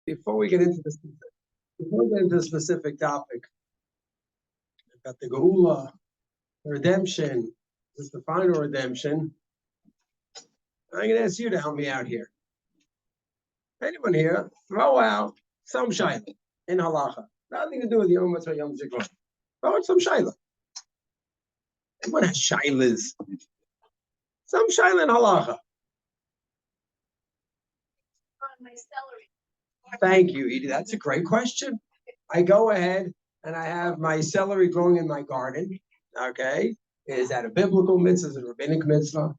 Before we get into the specific topic about the Geula, the redemption, this is the final redemption, I'm going to ask you to help me out here. Anyone here, throw out some shayla in halacha. Nothing to do with Yom Mitzvah, Yom Zikaron. Throw out some shayla. Everyone has shaylas. Some shayla in halacha. My celery. Thank you, Edie. That's a great question. I go ahead and I have my celery growing in my garden. Okay. Is that a biblical mitzvah? Is it a rabbinic mitzvah?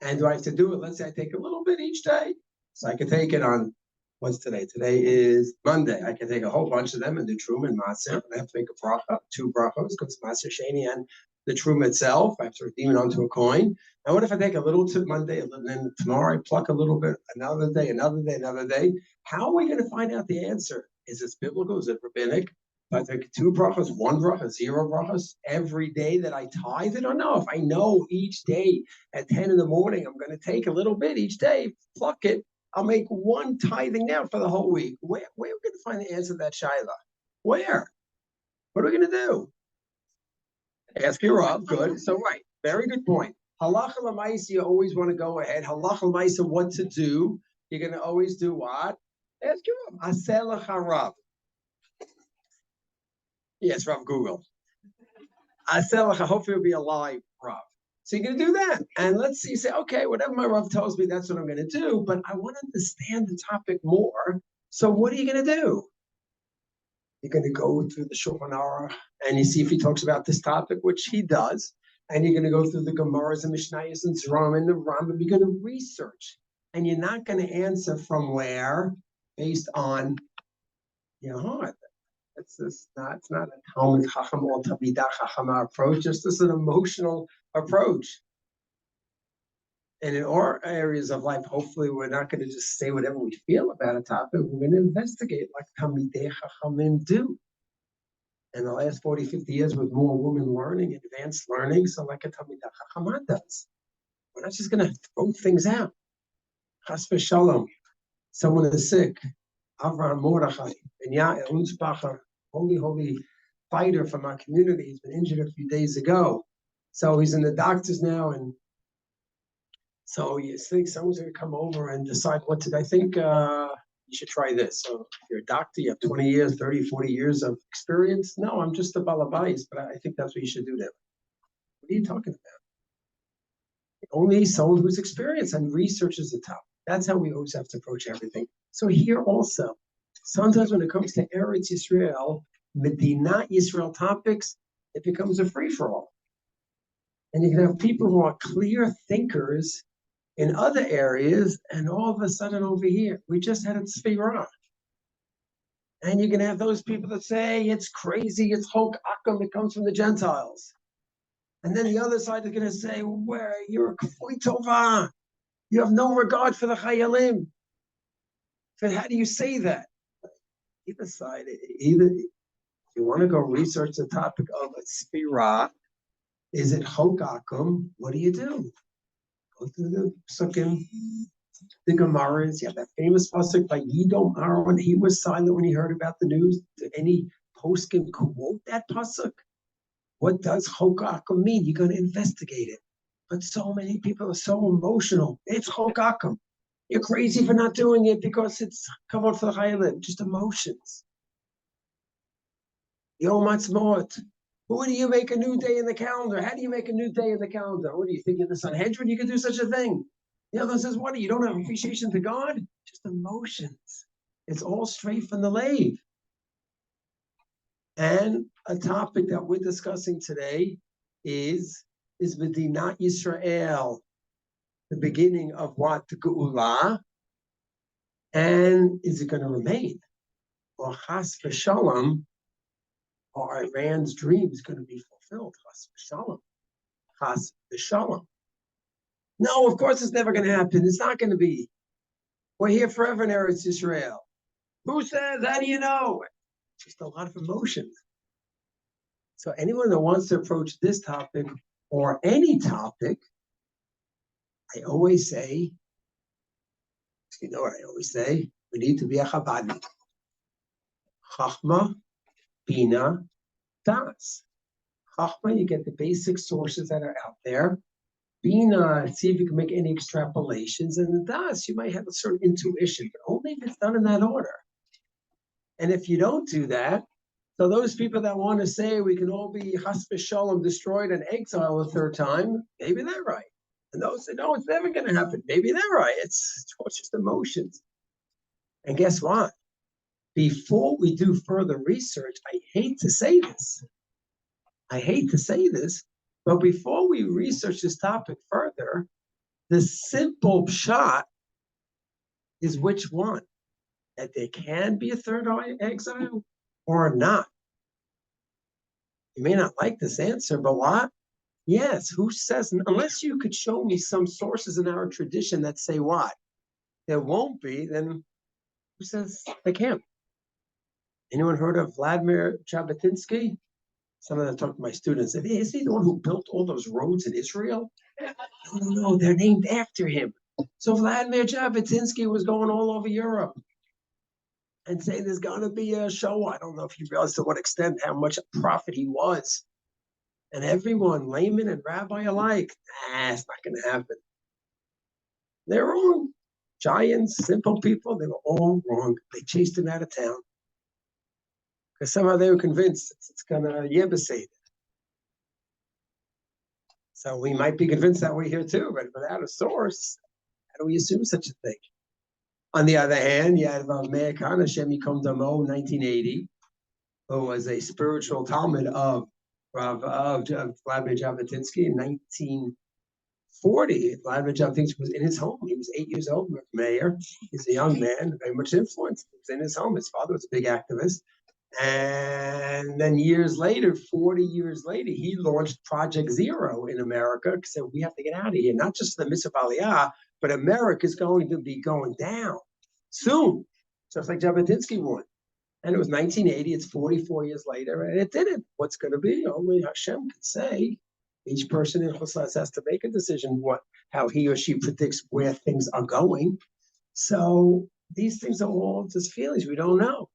And do I have to do it? Let's say I take a little bit each day. So I can take it on, what's today? Today is Monday. I can take a whole bunch of them and do truma and matzah. I have to make a bracha, 2 brachos, because matzah sheni and the truma itself. I have to redeem it onto a coin. Now, what if I take a little tip Monday and then tomorrow I pluck a little bit, another day, another day, another day? How are we going to find out the answer? Is this biblical? Is it rabbinic? If I take 2 brachos, 1 bracha, 0 brachas every day that I tithe it or no? If I know each day at 10 in the morning, I'm going to take a little bit each day, pluck it, I'll make 1 tithing now for the whole week. Where are we going to find the answer to that shayla? Where? What are we going to do? Ask your Rav. Good. So, right. Very good point. Halacha l'maisa, you always want to go ahead. Halacha l'maisa, what to do. You're going to always do what? Ask your Rav. Aseh lecha Rav. Yes, Rav Google. Aseh lecha, hopefully it'll be a live Rav. So you're going to do that. And let's see, say, okay, whatever my Rav tells me, that's what I'm going to do. But I want to understand the topic more. So what are you going to do? You're going to go through the Shulchan Aruch and you see if he talks about this topic, which he does. And you're going to go through the Gemaras and Mishnayos and Zram and the Rambam. You're going to research. And you're not going to answer from where based on your heart. It's not a Talmud Chacham or Talmidah Chachama approach. Just as an emotional approach. And in our areas of life, hopefully we're not going to just say whatever we feel about a topic. We're going to investigate like Talmidei Chachamim do. In the last 40, 50 years with more women learning, advanced learning, so like a Talmidei Chachama does. We're not just going to throw things out. Chas v'shalom. Someone is sick. Avram Mordechai and Yael Unspacher, holy fighter from our community. He's been injured a few days ago. So he's in the doctors now, and so you think someone's going to come over and decide what to. I think you should try this. So if you're a doctor, you have 20 years, 30, 40 years of experience. No, I'm just a balabais, but I think that's what you should do there. What are you talking about? Only someone who's experienced and researches the topic. That's how we always have to approach everything. So here also, sometimes when it comes to Eretz Yisrael, Medinat Yisrael topics, it becomes a free-for-all. And you can have people who are clear thinkers in other areas, and all of a sudden over here, we just had a tzfirah. And you're going to have those people that say, it's crazy, it's chok akum, it comes from the Gentiles. And then the other side is going to say, where you're a kfui tova. You have no regard for the chayalim. So how do you say that? Either side, either you want to go research the topic of a tzfirah, is it chok akum? What do you do? Go through the psukim, the Gemaras. You have that famous pasuk by Yidom Aaron. He was silent when he heard about the news. Did any poskim quote that pasuk? What does chok akum mean? You're going to investigate it. But so many people are so emotional. It's chok akum. You're crazy for not doing it because it's come out for the chayalim. Just emotions. Yom Ha'atzmaut. Who do you make a new day in the calendar? How do you make a new day in the calendar? What do you think in the Sanhedrin? You could do such a thing. The other says, what? You don't have appreciation to God? Just emotions. It's all straight from the lave. And a topic that we're discussing today is Medinat Yisrael, the beginning of what? The Geula. And is it going to remain? Or Chas v'Shalom, or Iran's dream is going to be fulfilled. Chas v'Shalom. Chas v'Shalom. No, of course it's never going to happen. It's not going to be. We're here forever in Eretz Yisrael. Who says? How do you know? Just a lot of emotions. So anyone that wants to approach this topic or any topic, I always say, you know what I always say? We need to be a Chabadnik. Chachma, Bina, Das. Chachma, you get the basic sources that are out there. Bina, see if you can make any extrapolations. And the Das, you might have a certain intuition, but only if it's done in that order. And if you don't do that, so those people that want to say we can all be chas v'shalom destroyed and exiled a third time, maybe they're right. And those that no, it's never going to happen, maybe they're right. It's just emotions. And guess what? Before we do further research, I hate to say this, but before we research this topic further, the simple shot is which one? That there can be a third exile or not. You may not like this answer, but what? Yes, who says, unless you could show me some sources in our tradition that say what? There won't be, then who says they can't? Anyone heard of Vladimir Jabotinsky? Some of them talk to my students. Is he the one who built all those roads in Israel? No, they're named after him. So Vladimir Jabotinsky was going all over Europe and saying there's going to be a show. I don't know if he realized to what extent how much a prophet he was. And everyone, layman and rabbi alike, it's not going to happen. They're wrong. Giants, simple people, they were all wrong. They chased him out of town. Because somehow they were convinced it's going to yebasate. So we might be convinced that way here too, but without a source, how do we assume such a thing? On the other hand, you had Meir Khan, Hashem Yikom Damo, 1980, who was a spiritual Talmud of Vladimir Jabotinsky in 1940. Vladimir Jabotinsky was in his home. He was 8 years old, Meir. He's a young man, very much influenced. He was in his home. His father was a big activist. And then years later, 40 years later, he launched Project Zero in America. So we have to get out of here, not just the Mitzvah Aliyah, but America is going to be going down soon, just like Jabotinsky won. And it was 1980, it's 44 years later, and it didn't. What's going to be? Only Hashem could say. Each person in Choslas has to make a decision how he or she predicts where things are going. So these things are all just feelings. We don't know.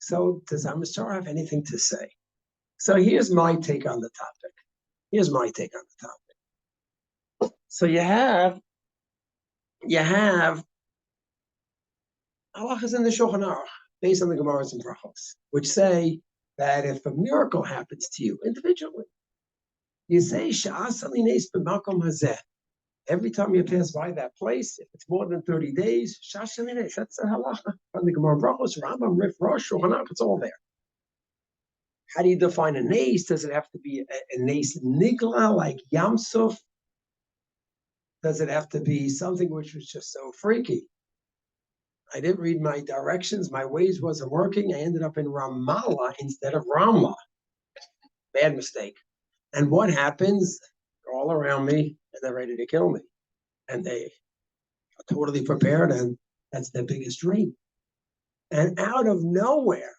So does Amish have anything to say? So here's my take on the topic. So you have halachas in the Shulchan Aruch, based on the Gemaras and Brachos, which say that if a miracle happens to you individually, you say Sha'as alines b'makom hazeh. Every time you pass by that place, if it's more than 30 days, Sha'as alines. That's a halacha from the Gemara Brachos, Rambam, Rif, Rosh, Shulchan Aruch. It's all there. How do you define a nace? Does it have to be a nace nigla like Yam Suf? Does it have to be something which was just so freaky? I didn't read my directions. My ways wasn't working. I ended up in Ramallah instead of Ramlah. Bad mistake. And what happens? They're all around me and they're ready to kill me. And they are totally prepared, and that's their biggest dream. And out of nowhere,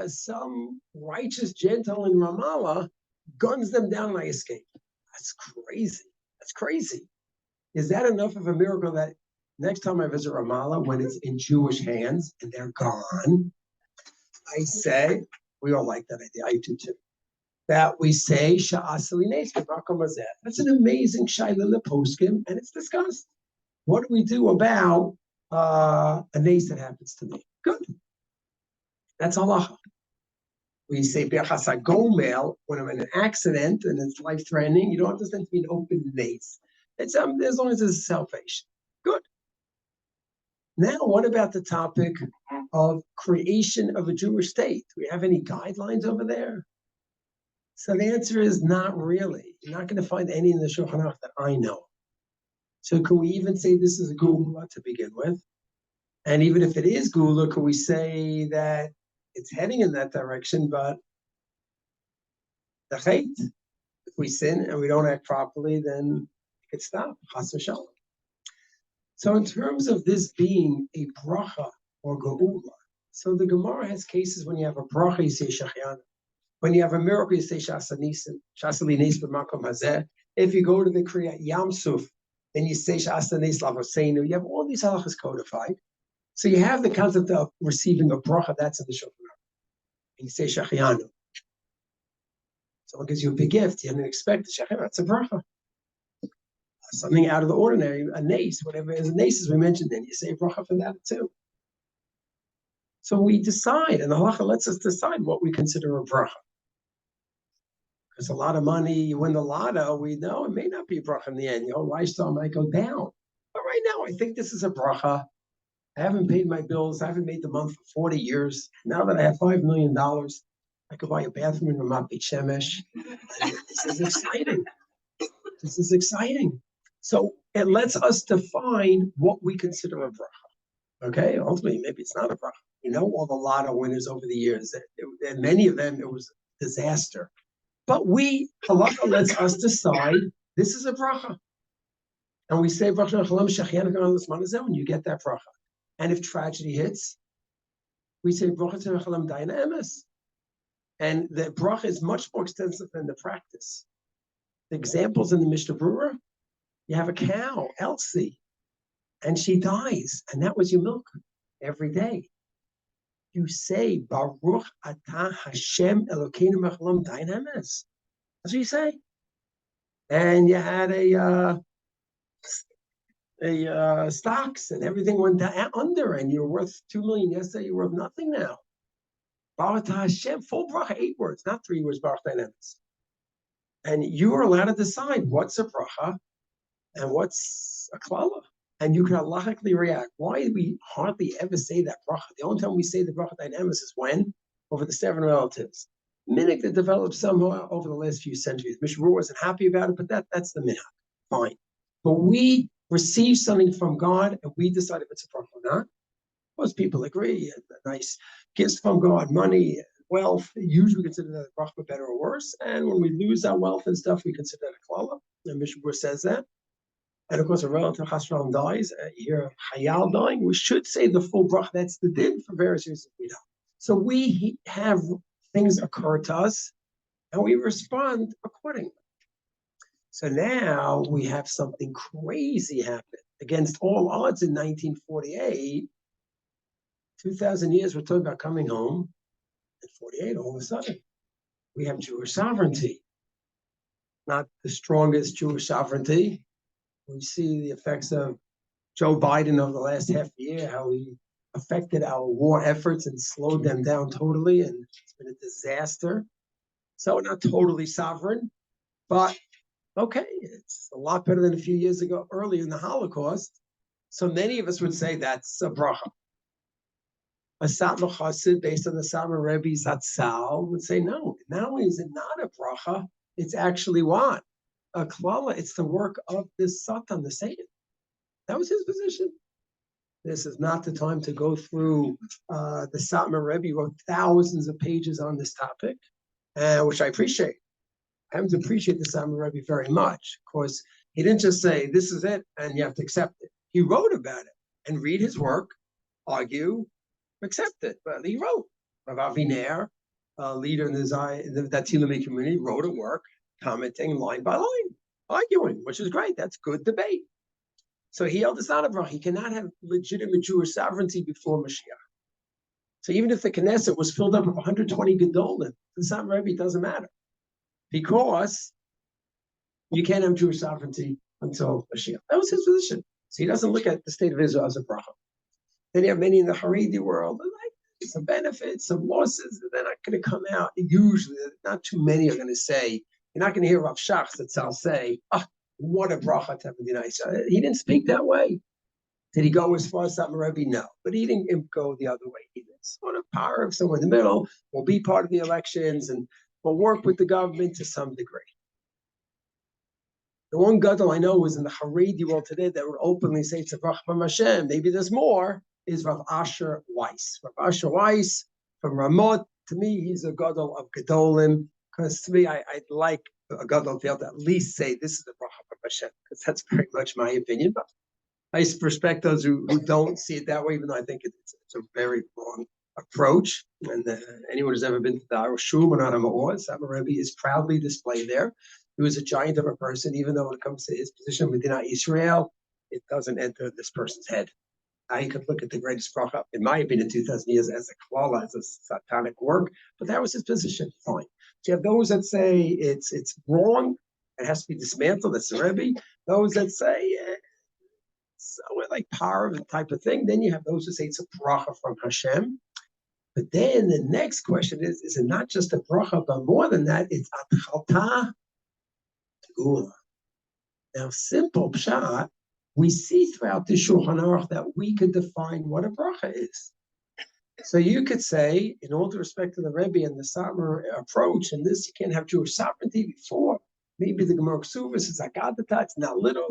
some righteous Gentile in Ramallah guns them down and I escape. That's crazy. Is that enough of a miracle that next time I visit Ramallah, when it's in Jewish hands and they're gone, I say, we all like that idea, I do too, that we say, Sha'as alines b'makom hazeh. That's an amazing shayla leposkim, and it's discussed. What do we do about a nace that happens to me? Good. That's halacha. We say b'yachas hagomel when I'm in an accident and it's life-threatening. You don't understand to be an open nace. It's as long as it's salvation. Good. Now, what about the topic of creation of a Jewish state? Do we have any guidelines over there? So the answer is not really. You're not going to find any in the Shulchan Aruch that I know. So can we even say this is a gula to begin with? And even if it is gula, can we say that it's heading in that direction, but the chait, if we sin and we don't act properly, then it could stop. Chas v'shalom. So in terms of this being a bracha or geula, so the Gemara has cases when you have a bracha, you say shachyan. When you have a miracle, you say sha'as alines b'makom hazeh. If you go to the Kriyat Yam Suf, and you say Shasane Slavoseinu, you have all these halachas codified. So you have the concept of receiving a bracha, that's in the Shulchan Aruch. And you say Shachianu. Someone gives you a big gift, you didn't expect the Shachianu, that's a bracha. Something out of the ordinary, a nace, whatever it is, a nace as we mentioned, then you say a bracha for that too. So we decide, and the halacha lets us decide what we consider a bracha. Because a lot of money, you win the lotto, we know it may not be a bracha in the end. Your whole lifestyle might go down. But right now, I think this is a bracha. I haven't paid my bills. I haven't made the month for 40 years. Now that I have $5 million, I could buy a bathroom in Ramat Beit Shemesh. This is exciting. This is exciting. So it lets us define what we consider a bracha. Okay, ultimately, maybe it's not a bracha. You know, all the lotto winners over the years, and many of them, it was a disaster. But halacha lets us decide this is a bracha. And we say, when you get that bracha. And if tragedy hits, we say, and the bracha is much more extensive than the practice. The examples in the Mishnah Berurah, you have a cow, Elsie, and she dies, and that was your milk every day. You say, Baruch atah Hashem Elokeinu mechalam dayin emes. That's what you say. And you had a stocks, and everything went down under, and you were worth $2 million yesterday. You're worth nothing now. Baruch atah Hashem, full bracha, 8 words, not 3 words. Baruch dayin emes. And you are allowed to decide what's a bracha and what's a klala. And you can halachically react. Why do we hardly ever say that bracha? The only time we say the bracha dayin emes is when? Over the 7 relatives. Minhag that developed somehow over the last few centuries. Mishnah Berurah wasn't happy about it, but that's the minhag. Fine. But we receive something from God and we decide if it's a bracha or not. Most people agree. Nice gifts from God, money, wealth, usually consider that a bracha, better or worse. And when we lose our wealth and stuff, we consider that a klala. And Mishnah Berurah says that. And of course, a relative Hashem dies, you hear a Hayal dying, we should say the full bracha. That's the din for various reasons we know. So we have things occur to us, and we respond accordingly. So now we have something crazy happen. Against all odds in 1948, 2,000 years, we're talking about coming home. At 48, all of a sudden, we have Jewish sovereignty. Not the strongest Jewish sovereignty. We see the effects of Joe Biden over the last half year, how he affected our war efforts and slowed them down totally, and it's been a disaster. So we're not totally sovereign, but okay, it's a lot better than a few years ago, earlier in the Holocaust. So many of us would say that's a bracha. A Satmar Chassid, based on the Satmar Rebbe Zatzal, would say, no, not only is it not a bracha, it's actually what? A klala, it's the work of this Satan, the Satan. That was his position. This is not the time to go through the Satmar Rebbe wrote thousands of pages on this topic, which I appreciate. I happen to appreciate the Satmar Rebbe very much. Of course, he didn't just say, this is it, and you have to accept it. He wrote about it and read his work, argue, accept it. But he wrote. Rav Aviner, leader in the Datilami community, wrote a work commenting line by line, arguing, which is great. That's good debate. So he held it's not a bracha. He cannot have legitimate Jewish sovereignty before Mashiach. So even if the Knesset was filled up with 120 Gedolim, the Satmar Rebbe doesn't matter. Because you can't have Jewish sovereignty until Mashiach. That was his position. So he doesn't look at the state of Israel as a bracha. Then you have many in the Haredi world, like some benefits, some losses, they're not going to come out. Usually, not too many are going to say, you're not going to hear Rav Shach that I'll say, what a bracha to have in the United States. He didn't speak that way. Did he go as far as Satmar Rebbe? No. But he didn't go the other way either. Sort of power of somewhere in the middle, will be part of the elections and will work with the government to some degree. The one gadol I know was in the Haredi world today that would openly say it's a bracha from Hashem. Maybe there's more, is Rav Asher Weiss. Rav Asher Weiss from Ramot, to me, he's a gadol of Gedolim. Because to me, I'd like a gadol to be able to at least say this is the bracha from Hashem, because that's very much my opinion. But I respect those who don't see it that way, even though I think it's a very wrong approach. And anyone who's ever been to the Arush Shul or not, Satmar Rebbe is proudly displayed there. He was a giant of a person, even though when it comes to his position within Yisrael, it doesn't enter this person's head. I could look at the greatest bracha, in my opinion, 2,000 years as a klala, as a satanic work, but that was his position. Fine. So you have those that say it's wrong, it has to be dismantled. That's the Rebbe. Those that say it's like power type of thing. Then you have those who say it's a bracha from Hashem. But then the next question is it not just a bracha, but more than that, it's Atchalta Tegula. Now, simple pshat, we see throughout the Shulchan Aruch that we could define what a bracha is. So you could say, in all due respect to the Rebbe and the Satmar approach, and this, you can't have Jewish sovereignty before. Maybe the Gemara Ksuvas is Agadata, it's not little,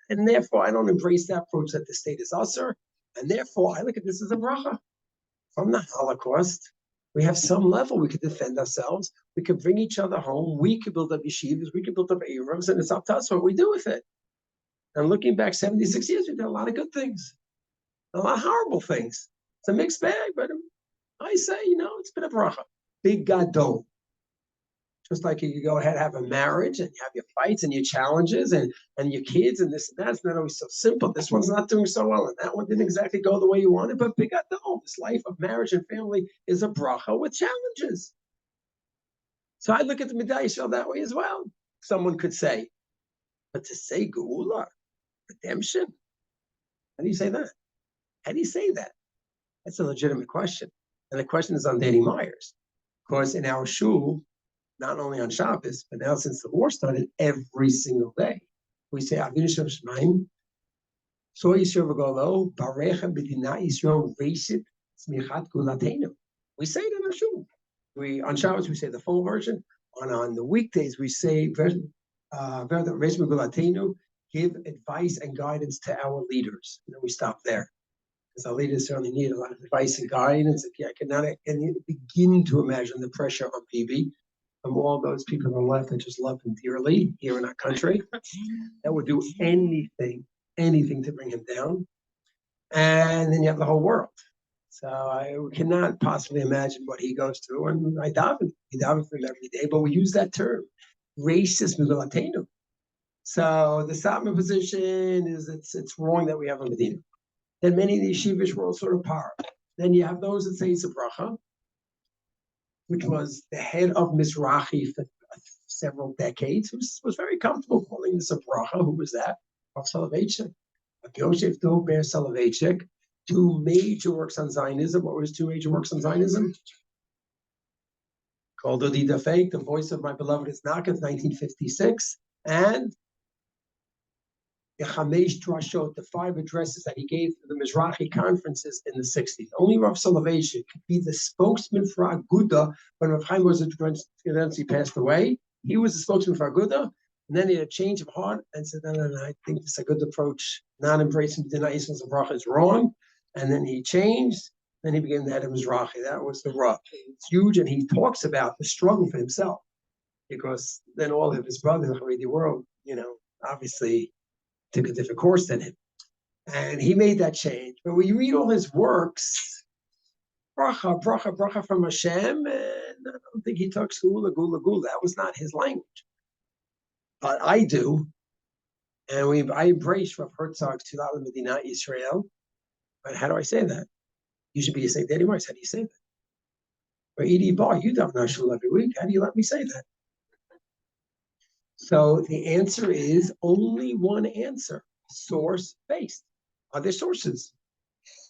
and therefore I don't embrace that approach that the state is usher, and therefore I look at this as a bracha. From the Holocaust, we have some level, we could defend ourselves, we could bring each other home, we could build up yeshivas, we could build up Arabs, and it's up to us what we do with it. And looking back 76 years, we've done a lot of good things, a lot of horrible things. It's a mixed bag, but I say, it's been a bracha. Big gadol. Just like you go ahead and have a marriage and you have your fights and your challenges and your kids and this and that. It's not always so simple. This one's not doing so well and that one didn't exactly go the way you wanted, but big gadol. This life of marriage and family is a bracha with challenges. So I look at the Medinat Yisrael that way as well. Someone could say, but to say geula, redemption, how do you say that? How do you say that? That's a legitimate question. And the question is on Danny Myers. Of course, in our shul, not only on Shabbos, but now since the war started, every single day, we say, Avinu Shem Shemaim, So Yisrael V'Golo, Barecha Medinat Yisrael Reshit Tzmichat Gulatenu. We say it in our shul. On Shabbos, we say the full version. On the weekdays, we say, Reshit Gulatenu, give advice and guidance to our leaders. And then we stop there. Because our leaders certainly need a lot of advice and guidance. I cannot begin to imagine the pressure on PB from all those people on the left that just love him dearly here in our country, that would do anything to bring him down. And then you have the whole world. So I cannot possibly imagine what he goes through. And I daven for him every day, but we use that term, racist milatenu. So the Satmar position is it's wrong that we have a Medina. Then many of the yeshivas were all sort of power. Then you have those that say it's a bracha, which was the head of Mizrahi for several decades, who was very comfortable calling this a bracha. Who was that? Rav Soloveitchik. Yosef Dov Ber Soloveitchik. Two major works on Zionism. What were his two major works on Zionism? Called Odi Dafek, The Voice of My Beloved is Nakath, 1956, and the Chamesh Drashot, the 5 addresses that he gave to the Mizrahi conferences in the 60s. Only Rav Soloveitchik could be the spokesman for Aguda when Rav Chaim he passed away. He was the spokesman for Aguda, and then he had a change of heart and said, no, I think this is a good approach. Not embracing Medinat Yisrael's bracha is wrong. And then he changed, then he became the head of Mizrahi. That was the rough. It's huge, and he talks about the struggle for himself, because then all of his brothers around the world, obviously took a different course than him. And he made that change. But when you read all his works, bracha from Hashem, and I don't think he talks gula. That was not his language. But I do. And I embrace Rav Herzog's Tzilat Medinat Yisrael. But how do I say that? You should be saying, Danny Morris, how do you say that? Or E.D. Bar, you don't know shul every week. How do you let me say that? So the answer is only one answer, source-based. Are there sources?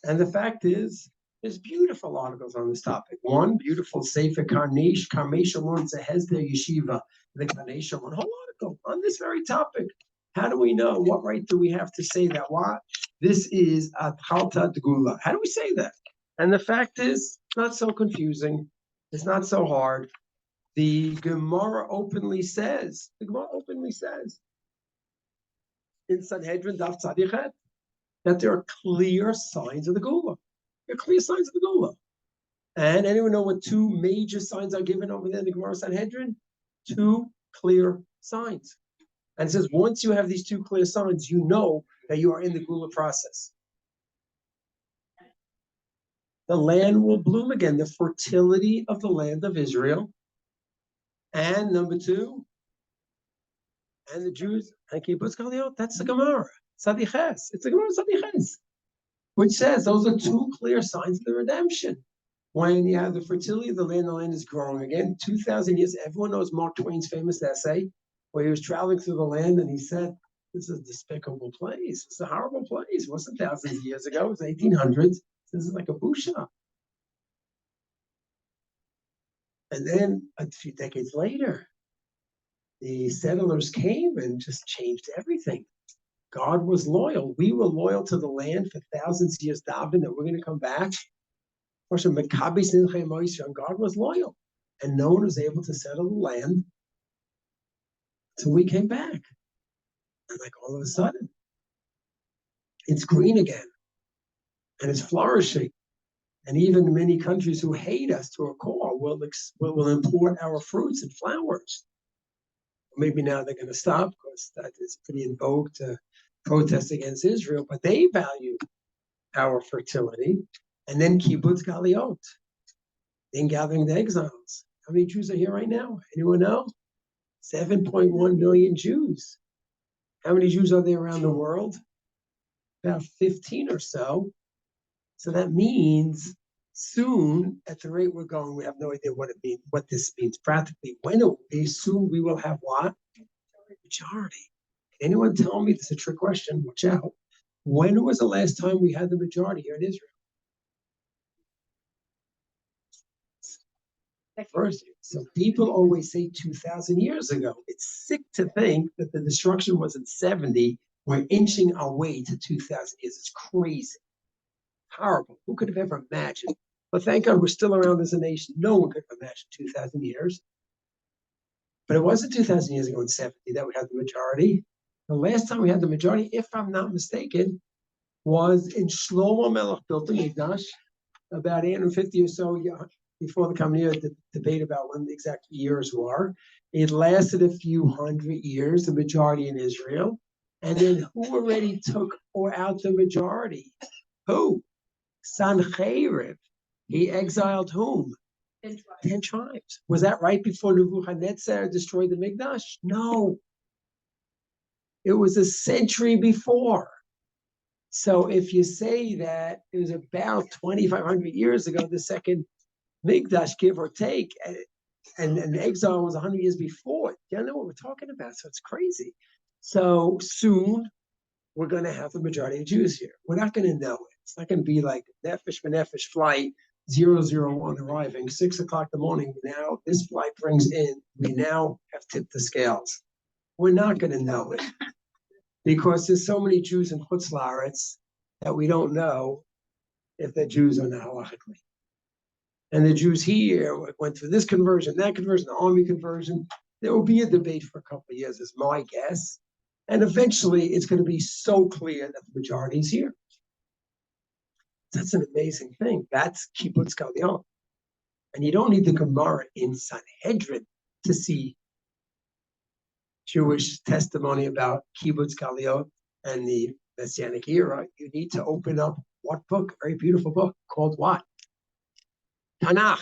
And the fact is, there's beautiful articles on this topic. One beautiful Sefer Karmesh Shalom Zehezder Yeshiva, the Karmesh Shalom, whole article on this very topic. How do we know? What right do we have to say that? What? This is Atchalta Tegula. How do we say that? And the fact is, it's not so confusing. It's not so hard. The Gemara openly says in Sanhedrin Daf Tzadichet that there are clear signs of the Gula. There are clear signs of the Gula. And anyone know what two major signs are given over there in the Gemara Sanhedrin? Two clear signs. And it says once you have these two clear signs, you know that you are in the Gula process. The land will bloom again, the fertility of the land of Israel. And number two, And the Jews, and Kibbutz Galiot, that's the Gemara. Sadiches. It's the Gemara Sadiches, which says those are two clear signs of the redemption. When you have the fertility of the land is growing again. 2,000 years, everyone knows Mark Twain's famous essay where he was traveling through the land and he said, this is a despicable place. It's a horrible place. It wasn't thousands of years ago. It was 1800s. This is like a busha. And then a few decades later, the settlers came and just changed everything. God was loyal. We were loyal to the land for thousands of years, davening that we're going to come back. God was loyal. And no one was able to settle the land until we came back. And like all of a sudden, it's green again. And it's flourishing. And even many countries who hate us to a core will import our fruits and flowers. Maybe now they're going to stop because that is pretty in vogue to protest against Israel, but they value our fertility. And then Kibbutz Galiot, then gathering the exiles. How many Jews are here right now? Anyone know? 7.1 million Jews. How many Jews are there around the world? About 15 or so. So that means soon, at the rate we're going, we have no idea what this means practically. When it will be, soon we will have what? Majority. Can anyone tell me? This is a trick question. Watch out. When was the last time we had the majority here in Israel? First, so people always say 2,000 years ago. It's sick to think that the destruction was in 70. We're inching our way to 2,000 years. It's crazy. Horrible. Who could have ever imagined? But thank God we're still around as a nation. No one could have imagined 2,000 years. But it wasn't 2,000 years ago in 70 that we had the majority. The last time we had the majority, if I'm not mistaken, was in Shlomo Melech built the Mikdash about 850 or so before the coming year. The debate about when the exact years were. It lasted a few hundred years, the majority in Israel. And then who already took out the majority? Who? Sancheriv. He exiled whom? 10 tribes. Was that right before Nebuchadnezzar destroyed the Mikdash? No. It was a century before. So if you say that it was about 2,500 years ago, the second Mikdash, give or take, and the exile was 100 years before, you don't know what we're talking about. So it's crazy. So soon, we're going to have the majority of Jews here. We're not going to know it. It's not going to be like Nefesh B'Nefesh flight 001 arriving 6 o'clock in the morning. Now this flight brings in, we now have tipped the scales. We're not going to know it because there's so many Jews in Chutz La'aretz that we don't know if they're Jews or not halachically. And the Jews here went through this conversion, that conversion, the army conversion. There will be a debate for a couple of years, is my guess. And eventually, it's going to be so clear that the majority is here. That's an amazing thing. That's Kibbutz Galiot. And you don't need the Gemara in Sanhedrin to see Jewish testimony about Kibbutz Galiot and the Messianic era. You need to open up what book? A very beautiful book called what? Tanakh.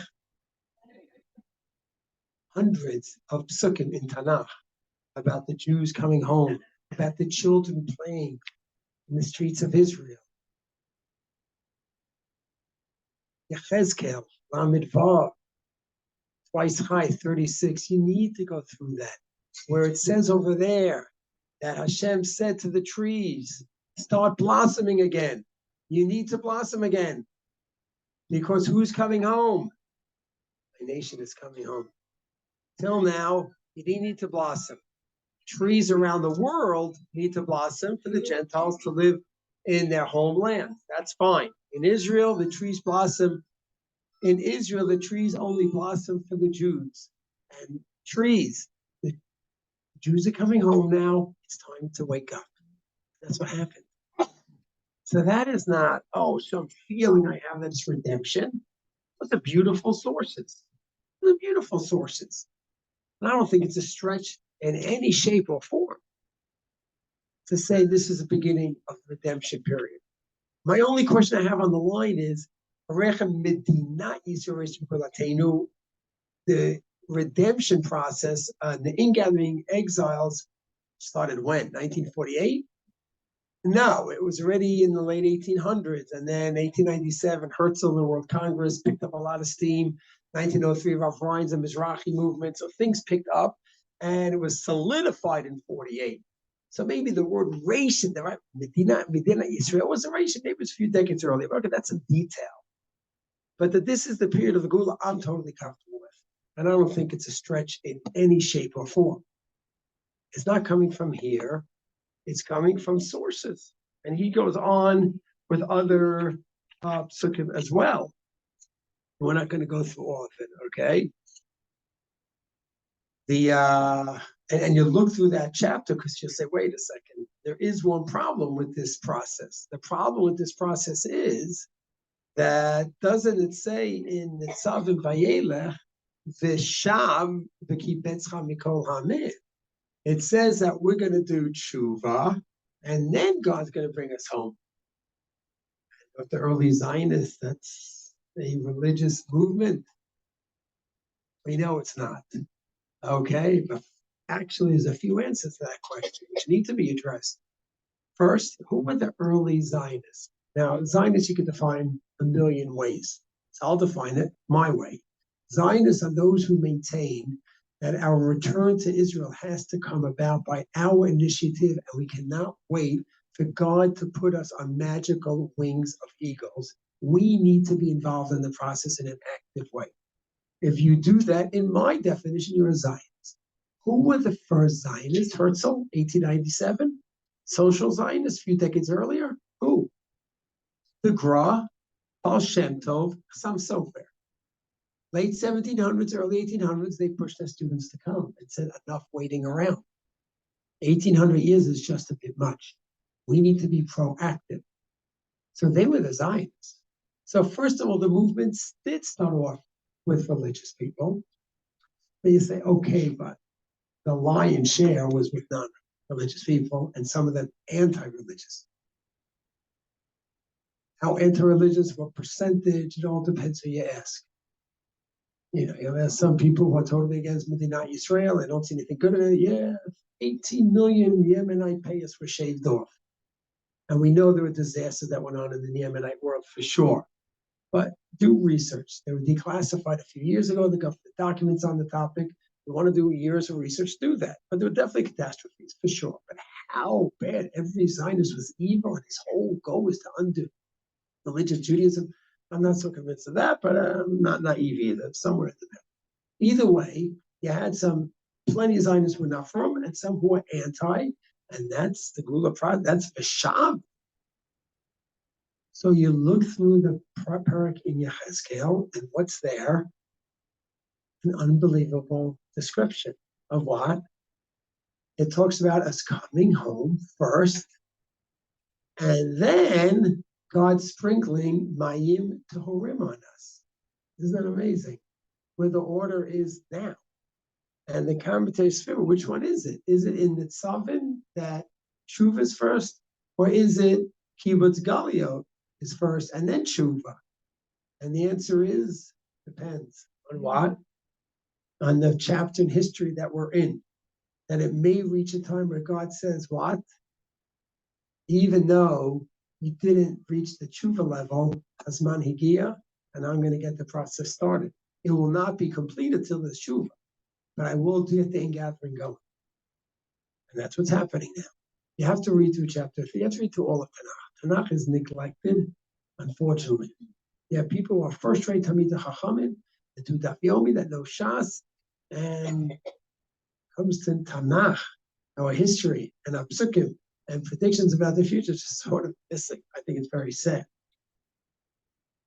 Hundreds of psukim in Tanakh about the Jews coming home, about the children playing in the streets of Israel. Yechezkel, Lamed Vav, twice high, 36. You need to go through that. Where it says over there that Hashem said to the trees, start blossoming again. You need to blossom again. Because who's coming home? My nation is coming home. Till now, you didn't need to blossom. Trees around the world need to blossom for the Gentiles to live in their homeland. That's fine. In Israel, the trees blossom. In Israel, the trees only blossom for the Jews. And trees, the Jews are coming home now. It's time to wake up. That's what happened. So that is not, some feeling I have that it's redemption. Those are beautiful sources. Those are beautiful sources. And I don't think it's a stretch in any shape or form to say this is the beginning of the redemption period. My only question I have on the line is, Medinat Yisrael, the redemption process, the ingathering exiles started when? 1948? No, it was already in the late 1800s. And then 1897, Herzl and the World Congress picked up a lot of steam. 1903, Rav Rein's and Mizrahi movement. So things picked up and it was solidified in 48. So maybe the word ration, right? Medinat Yisrael was a ration, maybe it was a few decades earlier. Okay, that's a detail. But that this is the period of the Gula, I'm totally comfortable with. And I don't think it's a stretch in any shape or form. It's not coming from here. It's coming from sources. And he goes on with other psukim as well. We're not going to go through all of it, okay? And you look through that chapter because you'll say, wait a second, there is one problem with this process. The problem with this process is that doesn't it say in Nitzav and Vayelech, V'shav v'kibetzcha mikol hamid? It says that we're going to do tshuva, and then God's going to bring us home. But the early Zionists, that's a religious movement. We know it's not. Okay, but actually there's a few answers to that question which need to be addressed. First, who were the early Zionists? Now, Zionists you can define a million ways. So I'll define it my way. Zionists are those who maintain that our return to Israel has to come about by our initiative, and we cannot wait for God to put us on magical wings of eagles. We need to be involved in the process in an active way. If you do that, in my definition, you're a Zionist. Who were the first Zionists? Herzl, 1897. Social Zionists, a few decades earlier. Who? The Gra, Baal Shem Tov, Chassam Sofer. Late 1700s, early 1800s, they pushed their students to come and said, enough waiting around. 1800 years is just a bit much. We need to be proactive. So they were the Zionists. So first of all, the movements did start off with religious people. But you say, okay, but the lion's share was with non-religious people and some of them anti-religious. How anti-religious, what percentage, it all depends who you ask. You know, there's some people who are totally against Medinat Yisrael. They don't see anything good in it. Yeah, 18 million Yemenite payers were shaved off. And we know there were disasters that went on in the Yemenite world for sure. But do research. They were declassified a few years ago. They got the documents on the topic. You want to do years of research, do that. But there were definitely catastrophes for sure. But how bad every Zionist was evil, and his whole goal was to undo religious Judaism. I'm not so convinced of that, but I'm not naive either. Somewhere in the middle. Either way, you had plenty of Zionists who were not from, and some who were anti, and that's the Gula Prad. That's V'shav. So you look through the parak in Yechezkel, and what's there? An unbelievable description of what? It talks about us coming home first, and then God sprinkling Mayim Tehorim on us. Isn't that amazing? Where the order is now. And the commentators figure, which one is it? Is it in Nitzavim that Tshuva is first? Or is it Kibbutz Galio is first and then Tshuva? And the answer is, depends on what? On the chapter in history that we're in. That it may reach a time where God says, what? Even though you didn't reach the tshuva level, Hazman Higia, and I'm going to get the process started. It will not be completed till the tshuva, but I will get the ingathering going. And that's what's happening now. You have to read through chapter 3. You have to read through all of Tanakh. Tanakh is neglected, unfortunately. You have people who are first-rate Talmidei Chachamim, that do Daf Yomi, that know Shas, and comes to Tanakh, our history, and our psukim, and predictions about the future, just sort of missing. I think it's very sad.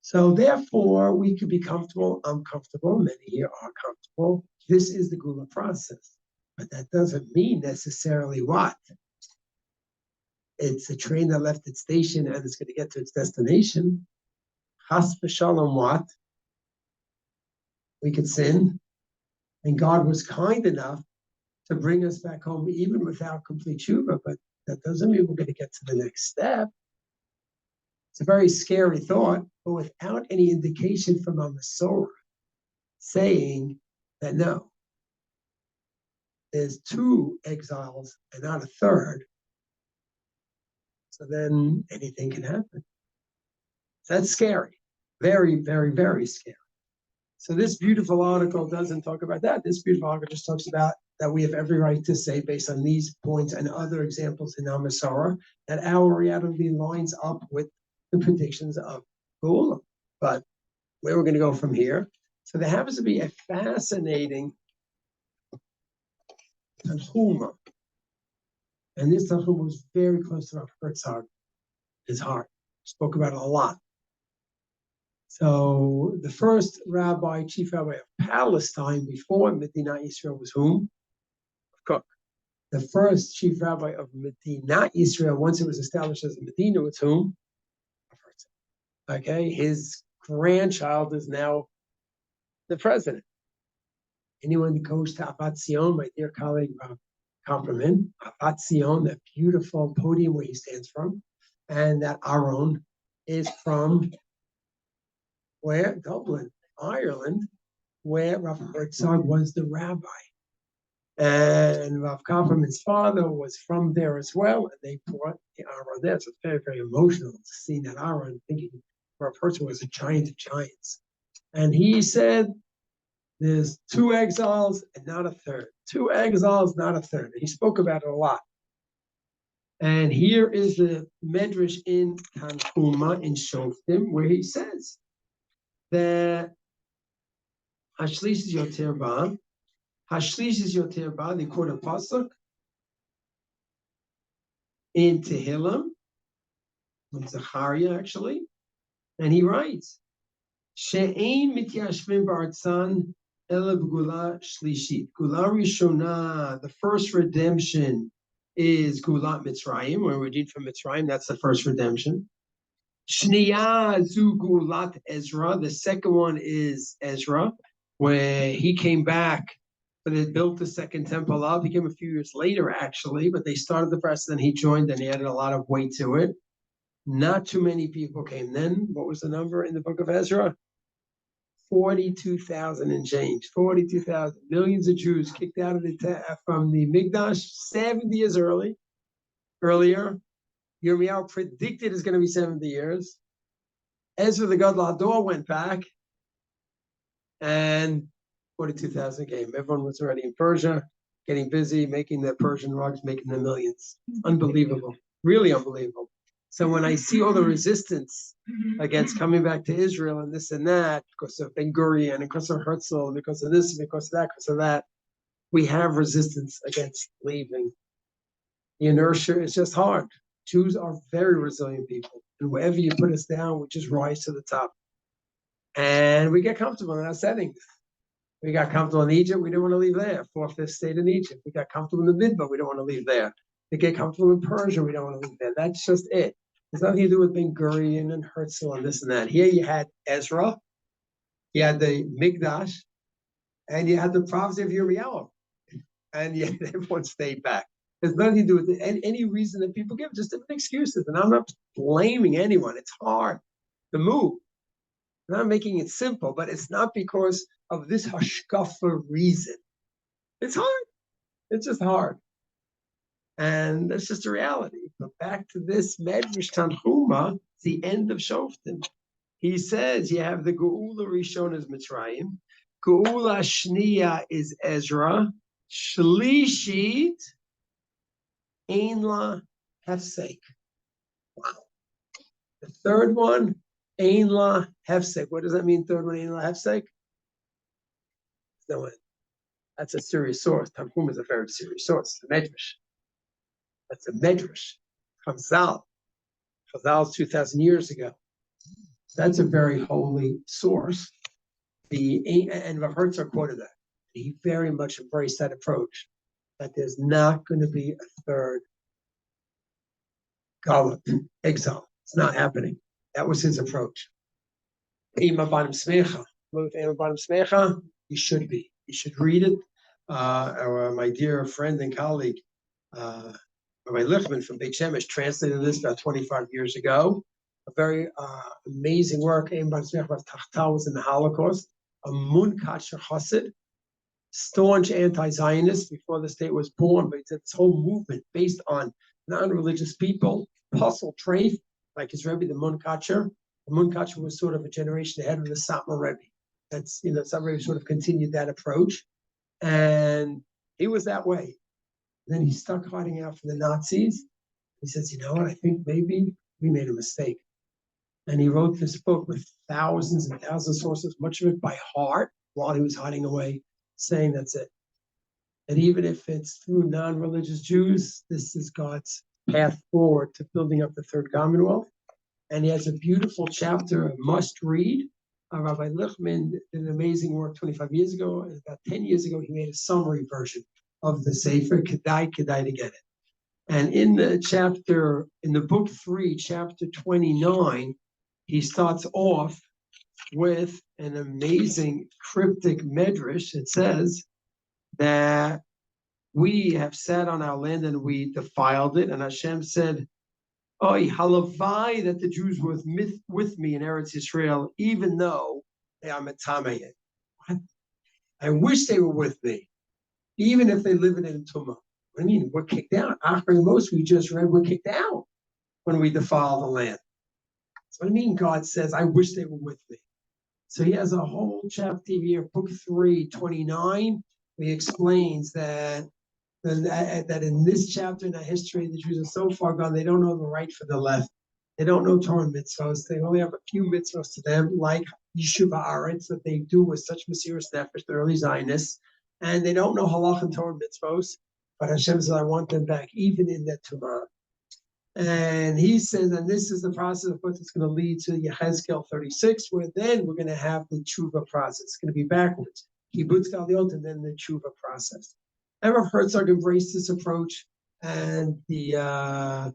So therefore, we could be comfortable. I'm comfortable. Many here are comfortable. This is the Gula process. But that doesn't mean necessarily what? It's a train that left its station and it's going to get to its destination. Chas v'shalom what? We could sin. And God was kind enough to bring us back home even without complete tshuva, but that doesn't mean we're going to get to the next step. It's a very scary thought, but without any indication from our Masorah saying that no, there's 2 exiles and not a third, so then anything can happen. So that's scary. Very, very, very scary. So this beautiful article doesn't talk about that. This beautiful article just talks about that we have every right to say, based on these points and other examples in our Masorah, that our reality lines up with the predictions of Geula. But where we're going to go from here. So there happens to be a fascinating Tanhuma. And this Tanhuma was very close to Rav Herzog, his heart. Spoke about it a lot. So the first rabbi, chief rabbi of Palestine before Medinat Yisrael was whom? Cook. The first chief rabbi of Medinat Yisrael, once it was established as a Medina, was whom? Okay, his grandchild is now the president. Anyone who goes to Atchalta, my dear colleague, compliment Atchalta, that beautiful podium where he stands from, and that Aaron is from where? Dublin, Ireland, where Rav Herzog was the rabbi. And Rav Kaufman's father was from there as well, and they brought the Aaron there. So it's very, very emotional to see that Aaron, thinking Rav Herzog was a giant of giants. And he said, there's 2 exiles and not a third. 2 exiles, not a third. And he spoke about it a lot. And here is the Medrash in Tanhuma in Shoftim, where he says that Hashlish is Yoter Ba. Hashlish is Yoter Ba. They quote a pasuk in Tehillim, in Zechariah actually, and he writes, She'ein mityashvim ba'artzan ela b'gula shlishit. Gula Rishona, the first redemption is Gulat Mitzrayim, when we're redeemed from Mitzrayim. That's the first redemption. Shniya zu Gulat Ezra. The second one is Ezra, where he came back, but they built the second temple up. He came a few years later, actually, but they started the press, and he joined, and he added a lot of weight to it. Not too many people came then. What was the number in the book of Ezra? 42,000 and change. 42,000. Millions of Jews kicked out of from the Mikdash 70 years earlier. Yirmiyahu predicted it's going to be 70 years. Ezra the Gadol Hador went back, and 42,000 came. Everyone was already in Persia, getting busy, making their Persian rugs, making the millions. Unbelievable. Really unbelievable. So when I see all the resistance against coming back to Israel and this and that, because of Ben Gurion, and because of Herzl, because of this, because of that, we have resistance against leaving. The inertia is just hard. Jews are very resilient people. And wherever you put us down, we just rise to the top. And we get comfortable in our settings. We got comfortable in Egypt, we didn't want to leave there. 4th, 5th state in Egypt. We got comfortable in the Midbar, we don't want to leave there. We get comfortable in Persia, we don't want to leave there. That's just it. There's nothing to do with Ben Gurion and Herzl and this and that. Here you had Ezra, you had the Mikdash, and you had the prophecy of Yirmiyahu. And yet everyone stayed back. There's nothing to do with it. Any reason that people give, just different excuses. And I'm not blaming anyone. It's hard to move. I'm not making it simple, but it's not because of this hashkafa reason. It's hard. It's just hard. And that's just a reality. But back to this Medrash Tanhuma, the end of Shoftim. He says you have the Geula Rishon is Mitzrayim, Geula Shniya is Ezra, Shlishit Ein La Hefsek. Wow. The third one, Ein La Hefsek. What does that mean? Third one, Ein La Hefsek. No, that's a serious source. Tanhuma is a very serious source. The Medrash. That's a Medrash. Chazal. Chazal's 2,000 years ago. That's a very holy source. And Rav Herzog quoted that. He very much embraced that approach, that there's not going to be a third Galut, exile. It's not happening. That was his approach. You should be. You should read it. My dear friend and colleague, Rabbi Lichtman from Beit Shemesh translated this about 25 years ago. A very amazing work. Atchalta was in the Holocaust. A Munkatcher Chassid. staunch anti-Zionist before the state was born, but he said this whole movement based on non-religious people, puzzle treif, like his Rebbe, the Munkacher. The Munkacher was sort of a generation ahead of the Satmar Rebbe. That's, Satmar Rebbe sort of continued that approach. And he was that way. And then he stuck hiding out from the Nazis. He says, you know what, I think maybe we made a mistake. And he wrote this book with thousands and thousands of sources, much of it by heart, while he was hiding away, saying that's it. And even if it's through non-religious Jews, this is God's path forward to building up the Third Commonwealth. And he has a beautiful chapter, a must read. Rabbi Lichtman did an amazing work 25 years ago. And about 10 years ago, he made a summary version of the Sefer, Kedai to get it. And in the book 3, chapter 29, he starts off with an amazing cryptic medrash. It says that we have sat on our land and we defiled it. And Hashem said, Oy, halavai, that the Jews were with me in Eretz Yisrael, even though they are metameyed. I wish they were with me, even if they live in Tumah. I mean, we're kicked out. After most we just read, we're kicked out when we defile the land. So I mean, God says, I wish they were with me. So he has a whole chapter here, book 3, 29. He explains that in this chapter in the history, the Jews are so far gone, they don't know the right from the left. They don't know Torah mitzvahs. They only have a few mitzvahs to them, like Yeshuva Aretz, that they do with such mesirus nefesh, the early Zionists. And they don't know halach and Torah mitzvahs. But Hashem says, I want them back, even in that Tumah. And he says, and this is the process of what it's going to lead to Yechezkel 36, where then we're going to have the tshuva process. It's going to be backwards. Kibbutz Galiot, and then the tshuva process. And Rav Herzog embraced this approach, and and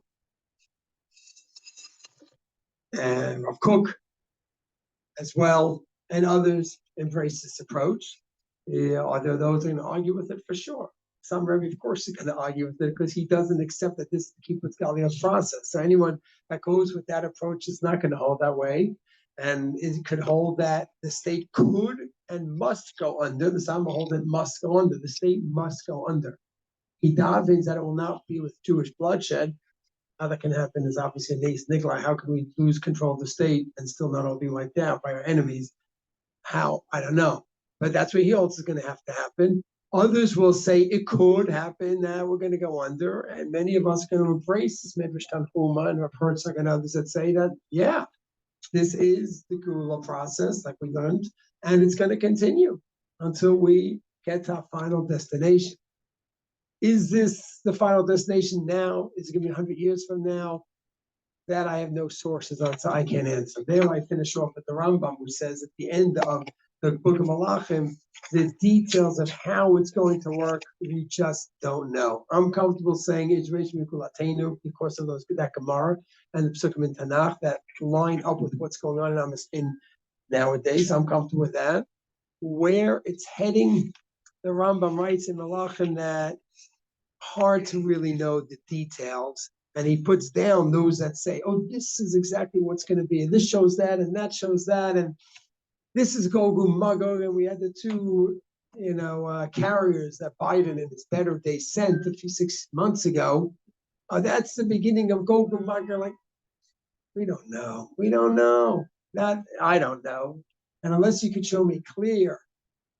Rav Kook as well, and others embraced this approach. Are there those who are going to argue with it? For sure. Some Rebbe, of course, is going to argue with it because he doesn't accept that this is the Kibbutz Galiot process. So anyone that goes with that approach is not going to hold that way. And it could hold that the state could and must go under. The Sama hold it must go under. The state must go under. He davens that it will not be with Jewish bloodshed. How that can happen is obviously a Nes Nigla. How can we lose control of the state and still not all be wiped out by our enemies? How? I don't know. But that's what he holds is going to have to happen. Others will say it could happen that we're going to go under. And many of us are going to embrace this Medrash Tanhuma and Rav Herzog and others that say that, yeah, this is the Geula process, like we learned, and it's going to continue until we get to our final destination. Is this the final destination now? Is it going to be 100 years from now? That I have no sources on, so I can't answer. There I finish off with the Rambam, who says at the end of the Book of Malachim, the details of how it's going to work, we just don't know. I'm comfortable saying because of that Gemara and the Psukim in Tanakh that line up with what's going on in nowadays. I'm comfortable with that. Where it's heading, the Rambam writes in Malachim that hard to really know the details. And he puts down those that say, oh, this is exactly what's going to be. And this shows that, and that shows that. And this is Gog and Magog. And we had the two, carriers that Biden in his better day sent 6 months ago. That's the beginning of Gog and Magog. Like, we don't know. We don't know. I don't know. And unless you could show me clear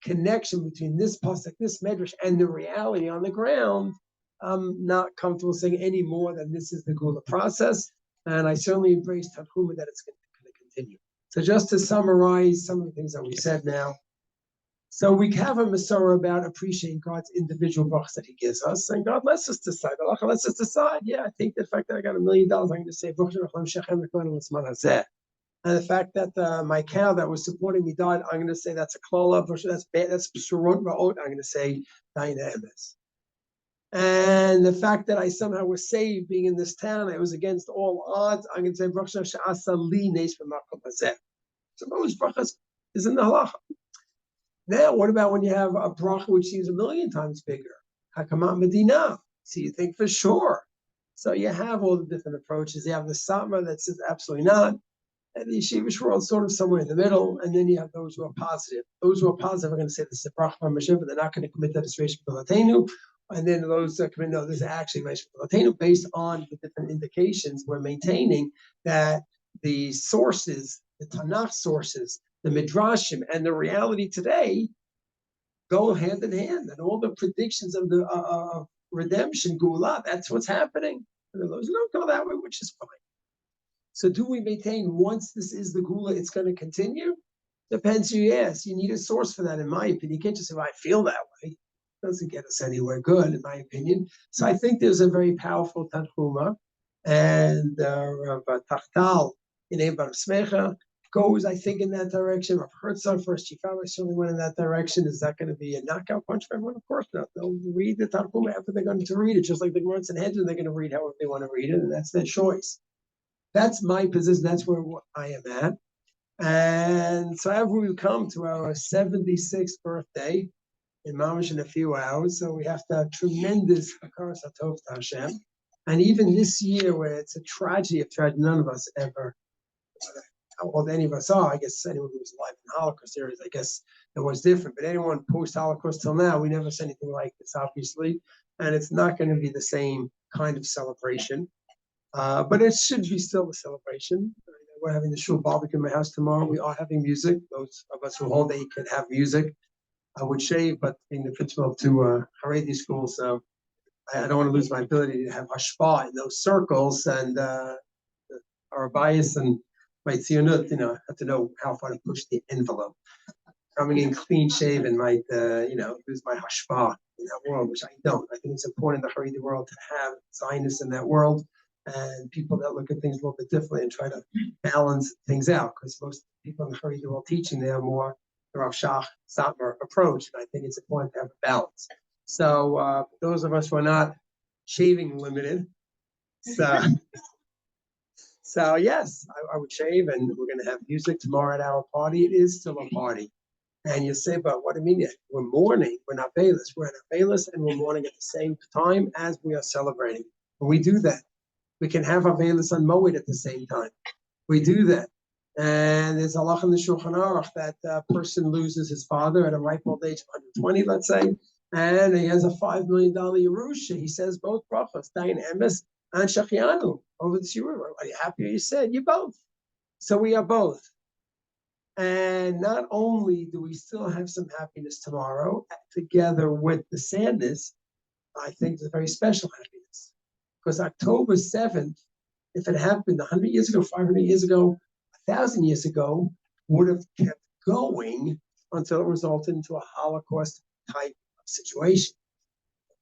connection between this pasuk, this medrash, and the reality on the ground, I'm not comfortable saying any more than this is the Geula process, and I certainly embrace Tanhuma that it's going to continue. So just to summarize some of the things that we said now. So we have a Masorah about appreciating God's individual brachas that he gives us, and God lets us decide. Allah lets us decide. Yeah, I think the fact that I got $1 million, I'm going to say, and the fact that my cow that was supporting me died, I'm going to say that's a klala, that's bad, that's psurot ra'ot, I'm going to say daina emes. And the fact that I somehow was saved being in this town, it was against all odds, I'm going to say, Baruch Hashem she'asa li nes b'makom hazeh. So those brachas is in the halacha. Now, what about when you have a bracha which seems 1,000,000 times bigger? Hakamat Medinat. So you think for sure. So you have all the different approaches. You have the Satmar that says absolutely not. And the yeshivish world sort of somewhere in the middle, and then you have those who are positive. Those who are positive are going to say this is a bracha from Hashem, but they're not going to commit that it's Reish B'Latenu. And then those that commit, no, this is actually Reish B'Latenu, based on the different indications. We're maintaining that the sources, the Tanakh sources, the Midrashim, and the reality today go hand in hand, and all the predictions of the redemption, Gula, that's what's happening. And those who don't go that way, which is fine. So do we maintain once this is the Gula, it's going to continue? Depends who you ask. You need a source for that, in my opinion. You can't just say, well, I feel that way. It doesn't get us anywhere good, in my opinion. So I think there's a very powerful Tanchuma, and Tachtal in Ebar Smecha goes, I think, in that direction. I've heard some first Chief Rabbi certainly went in that direction. Is that going to be a knockout punch for everyone? Of course not. They'll read the Tanchuma after they're going to read it, just like the Gemara and Hedron, they're going to read however they want to read it, and that's their choice. That's my position. That's where I am at. And so after we come to our 76th birthday in Mamish in a few hours, so we have to have tremendous Hakaras HaTov to Hashem. And even this year, where it's a tragedy of tragedy, none of us ever, how old any of us are, I guess anyone who was alive in the Holocaust areas, I guess it was different. But anyone post-Holocaust till now, we never saw anything like this, obviously. And it's not going to be the same kind of celebration. But it should be still a celebration. We're having the shul barbecue in my house tomorrow. We are having music. Those of us who hold that you can have music. I would shave, but being the principal of two Haredi schools, so I don't want to lose my ability to have hashpah in those circles, and our bias and my tzionut, have to know how far to push the envelope. Coming in clean shaven might, lose my hashpah in that world, which I don't. I think it's important in the Haredi world to have Zionists in that world, and people that look at things a little bit differently and try to balance things out, because most people in the Haredi world teaching, they are more the Rav Shach Satmar approach, and I think it's important to have a balance. So those of us who are not shaving limited, so yes, I would shave, and we're going to have music tomorrow at our party. It is still a party. And you say, but what do you mean? We're mourning. We're not Bayless. We're not Bayless, and we're mourning at the same time as we are celebrating. And we do that. We can have our Bayless on Moed at the same time. We do that. And there's a halach in the Shulchan Aruch that a person loses his father at a ripe old age of 120, let's say, and he has a $5 million Yerusha. He says both brachos, Dayan Emes and Shachianu, over this Yerusha. Are you happy? You said you both. So we are both. And not only do we still have some happiness tomorrow, together with the sadness, I think it's a very special happiness. Because October 7th, if it happened 100 years ago, 500 years ago, 1,000 years ago, would have kept going until it resulted into a Holocaust type of situation.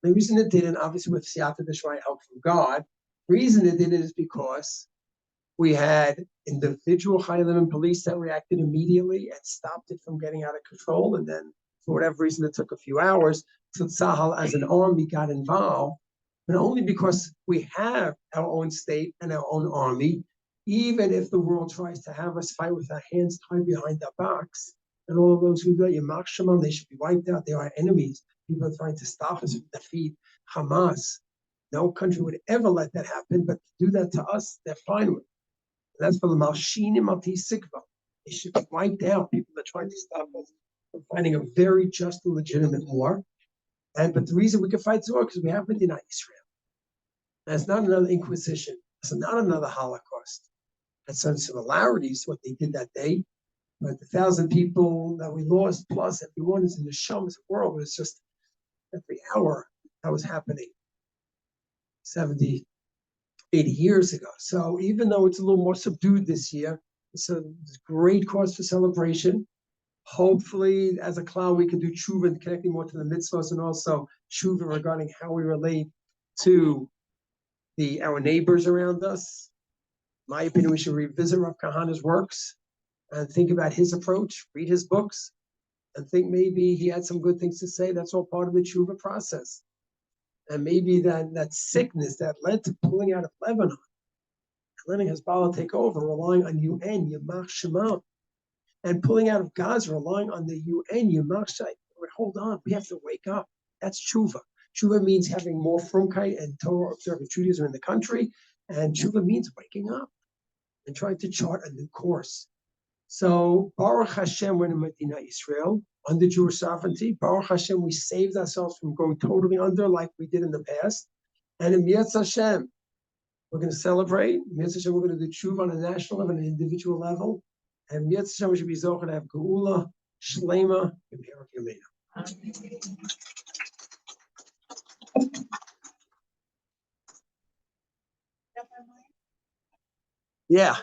The reason it didn't, obviously with Siyata Deshrai, help from God, the reason it didn't is because we had individual Chayalim and police that reacted immediately and stopped it from getting out of control. And then, for whatever reason, it took a few hours. So Tzahal, as an army, got involved. And only because we have our own state and our own army, even if the world tries to have us fight with our hands tied behind our backs, and all of those who do Yamach Shemam, they should be wiped out. They are enemies. People are trying to stop us from defeat Hamas. No country would ever let that happen, but to do that to us, they're fine with it. And that's for the Malshinim Ati Sikva. They should be wiped out. People that try to stop us from fighting a very just and legitimate war. But the reason we can fight this war is because we have Medinat Yisrael. That's not another Inquisition. It's not another Holocaust. That's some similarities to what they did that day. But the 1,000 people that we lost, plus everyone is in the Shem's world, was just every hour that was happening 70, 80 years ago. So even though it's a little more subdued this year, it's a great cause for celebration. Hopefully, as a clown, we can do tshuva and connecting more to the mitzvahs, and also tshuva regarding how we relate to our neighbors around us. In my opinion, we should revisit Rav Kahana's works and think about his approach, read his books, and think maybe he had some good things to say. That's all part of the tshuva process. And maybe that sickness that led to pulling out of Lebanon, letting Hezbollah take over, relying on UN, Yamach Shema, and pulling out of Gaza, relying on the UN, Yamach Shema. Hold on, we have to wake up. That's tshuva. Tshuva means having more frumkeit and Torah observant Judaism in the country, and tshuva means waking up. and trying to chart a new course. So Baruch Hashem, we're in Medinat Yisrael under Jewish sovereignty. Baruch Hashem, we saved ourselves from going totally under like we did in the past. And in Mi'etz Hashem, we're going to celebrate. Mi'etz Hashem, we're going to do tshuva on a national level and an individual level. And Mi'etz Hashem, we should be zocheh to have geula, shlema, and Be'erik Yameinu. Yeah.